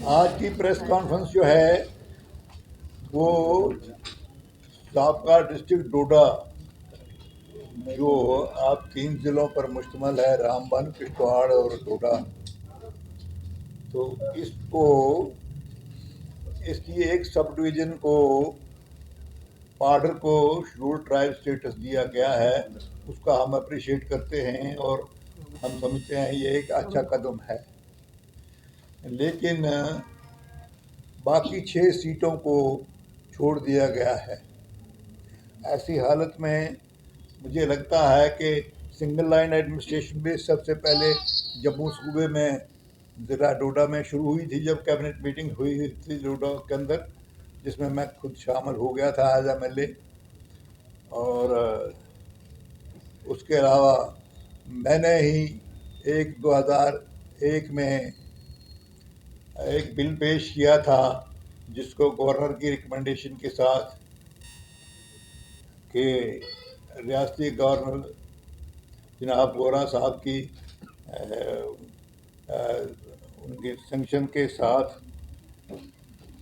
आज की press conference जो है वो साबका डिस्ट्रिक्ट डोडा जो आप 3 ज़िलों पर मुश्तमिल है, रामबन, किश्तवाड़ और डोडा। तो इसको इसकी एक सब डिवीज़न को पार्डर को शेड्यूल ट्राइब स्टेटस दिया गया है। उसका हम अप्रिशिएट करते हैं और हम समझते हैं ये एक अच्छा कदम है। लेकिन बाकी 6 सीटों को छोड़ दिया गया है। ऐसी हालत में मुझे लगता है कि सिंगल लाइन एडमिनिस्ट्रेशन भी सबसे पहले जम्मू सूबे में ज़िला डोडा में शुरू हुई थी, जब कैबिनेट मीटिंग हुई थी डोडा के अंदर, जिसमें मैं खुद शामिल हो गया था एज MLA। और उसके अलावा मैंने ही 2001 में एक बिल पेश किया था जिसको गवर्नर की रिकमेंडेशन के साथ कि रियासती गवर्नर जनाब वोरा साहब की उनके संक्शन के साथ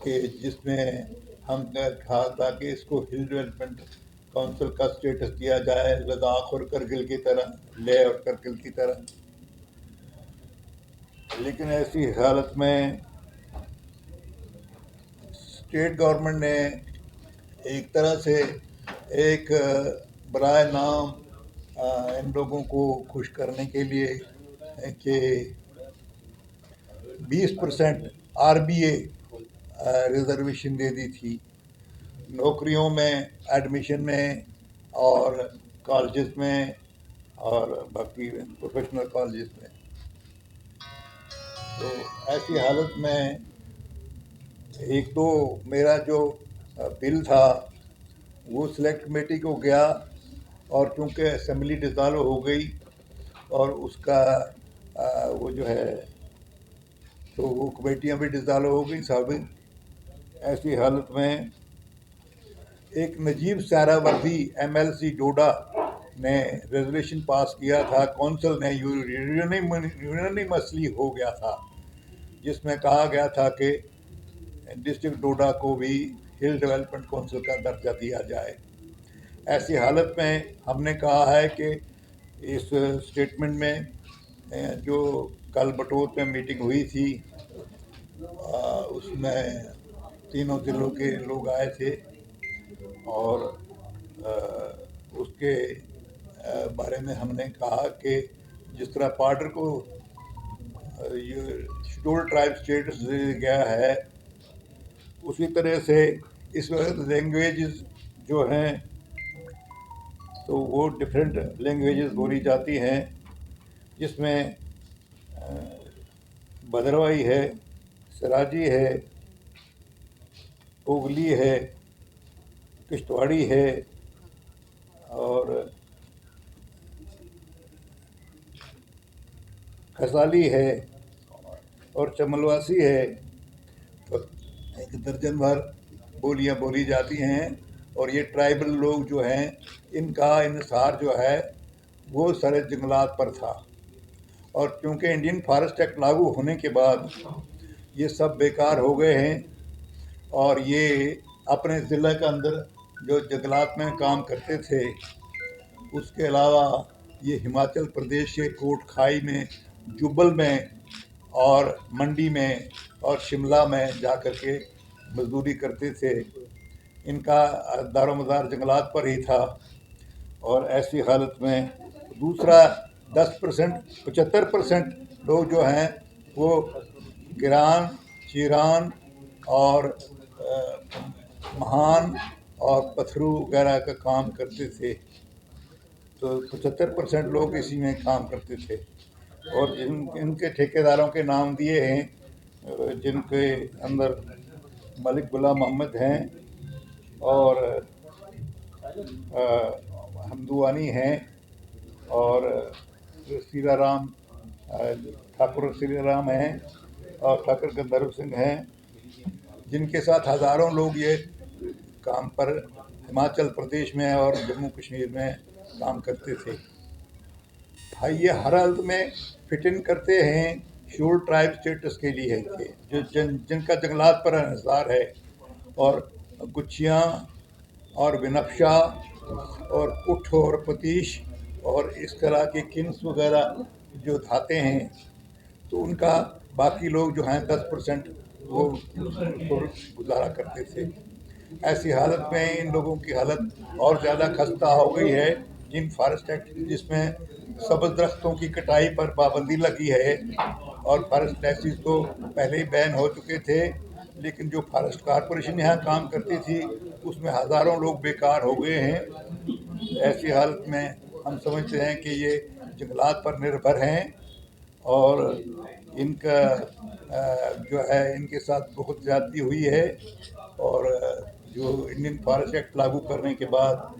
कि जिसमें हम कहा था कि इसको हिल डेवलपमेंट काउंसिल का स्टेटस दिया जाए, लद्दाख और करगिल की तरह, लेह और करगिल की तरह। लेकिन ऐसी हालत में स्टेट गवर्नमेंट ने एक तरह से एक बराए नाम इन लोगों को खुश करने के लिए कि 20% RBA रिजर्वेशन दे दी थी नौकरियों में, एडमिशन में और कॉलेजेस में और बाकी प्रोफेशनल कॉलेजेस में। तो ऐसी हालत में एक तो मेरा जो बिल था वो सिलेक्ट कमेटी को गया, और चूँकि असेंबली डिसॉल्व हो गई और उसका वो जो है तो वो कमेटियाँ भी डिसॉल्व हो गई साबित। ऐसी हालत में एक नजीब सहरावर्दी MLC डोडा ने रेजोल्यूशन पास किया था, कौंसिल ने यूनानिमसली हो गया था, जिसमें कहा गया था कि डिस्ट्रिक्ट डोडा को भी हिल डेवलपमेंट काउंसिल का दर्जा दिया जाए। ऐसी हालत में हमने कहा है कि इस स्टेटमेंट में जो कल बटोत में मीटिंग हुई थी उसमें तीनों ज़िलों के लोग आए थे और उसके बारे में हमने कहा कि जिस तरह पार्डर को ये शेड्यूल्ड ट्राइब स्टेटस दिया गया है, उसी तरह से इस वक्त लैंग्वेजेस जो हैं तो वो डिफरेंट लैंग्वेजेस बोली जाती हैं, जिसमें भद्रवाही है, सराजी है, ओगली है, किश्तवाड़ी है और खसाली है और चमलवासी है। तो 1 दर्जन भर बोलियां बोली जाती हैं। और ये ट्राइबल लोग जो हैं इनका इन्हिसार जो है वो सारे जंगलात पर था, और क्योंकि इंडियन फॉरेस्ट एक्ट लागू होने के बाद ये सब बेकार हो गए हैं और ये अपने ज़िले के अंदर जो जंगलात में काम करते थे, उसके अलावा ये हिमाचल प्रदेश के कोटखाई में, जुब्बल में और मंडी में और शिमला में जा कर के मजदूरी करते थे। इनका दारोमदार जंगलात पर ही था। और ऐसी हालत में दूसरा 10% 75% लोग जो हैं वो गिरान, चीरान और महान और पथरू वगैरह का काम करते थे। तो 75% लोग इसी में काम करते थे। और इनके ठेकेदारों के नाम दिए हैं, जिनके अंदर मलिक गुलाम मोहम्मद हैं और हमदुआनी हैं और सीराराम ठाकुर सीराराम हैं और ठाकुर गंधर्व सिंह हैं, जिनके साथ हज़ारों लोग ये काम पर हिमाचल प्रदेश में और जम्मू कश्मीर में काम करते थे। भाई ये हर हालत में फिट इन करते हैं शेड्यूल ट्राइब स्टेटस के लिए है, जो जिनका जंगलात पर इंहिसार है, और गुच्छियाँ और बिनफ्शा और कुठ और पतीश और इस तरह के किन्स वगैरह जो धाते हैं, तो उनका बाकी लोग जो हैं 10% वो गुजारा करते थे। ऐसी हालत में इन लोगों की हालत और ज़्यादा खस्ता हो गई है। जिन फॉरेस्ट एक्ट जिसमें सब्ज़ दरख्तों की कटाई पर पाबंदी लगी है, और फॉरेस्ट टैक्सेस तो पहले ही बैन हो चुके थे, लेकिन जो फॉरेस्ट कॉरपोरेशन यहाँ काम करती थी उसमें हज़ारों लोग बेकार हो गए हैं। ऐसी हालत में हम समझते हैं कि ये जंगलात पर निर्भर हैं और इनका जो है इनके साथ बहुत ज़्यादती हुई है। और जो इंडियन फॉरेस्ट एक्ट लागू करने के बाद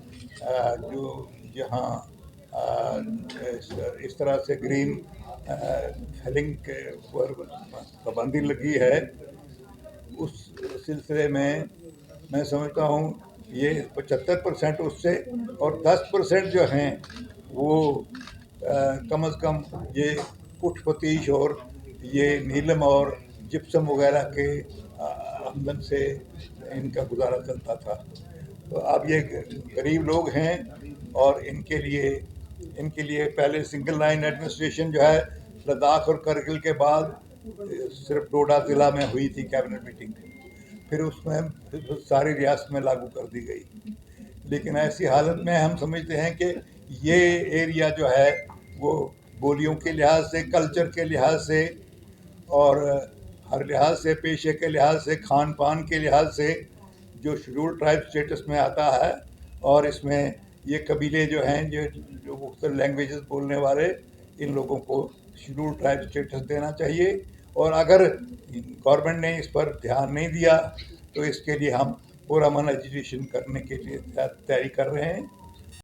जो यहाँ इस तरह से ग्रीन फेलिंग के पर पाबंदी लगी है, उस सिलसिले में मैं समझता हूँ ये 75% उससे, और 10% जो हैं वो कम अज़ कम ये कुठ पतीश और ये नीलम और जिप्सम वगैरह के आमदन से इनका गुजारा चलता था। तो अब ये गरीब लोग हैं, और इनके लिए पहले सिंगल लाइन एडमिनिस्ट्रेशन जो है लद्दाख और करगिल के बाद सिर्फ डोडा ज़िला में हुई थी कैबिनेट मीटिंग, फिर उसमें सारी रियासत में लागू कर दी गई। लेकिन ऐसी हालत में हम समझते हैं कि ये एरिया जो है वो बोलियों के लिहाज से, कल्चर के लिहाज से और हर लिहाज से, पेशे के लिहाज से, खान पान के लिहाज से जो शेड्यूल ट्राइब स्टेटस में आता है, और इसमें ये कबीले जो हैं जो मुख्तलिफ लैंग्वेजेस बोलने वाले, इन लोगों को शेड्यूल ट्राइब स्टेटस देना चाहिए। और अगर गवर्नमेंट ने इस पर ध्यान नहीं दिया तो इसके लिए हम पुरअमन एजुकेशन करने के लिए तैयारी कर रहे हैं।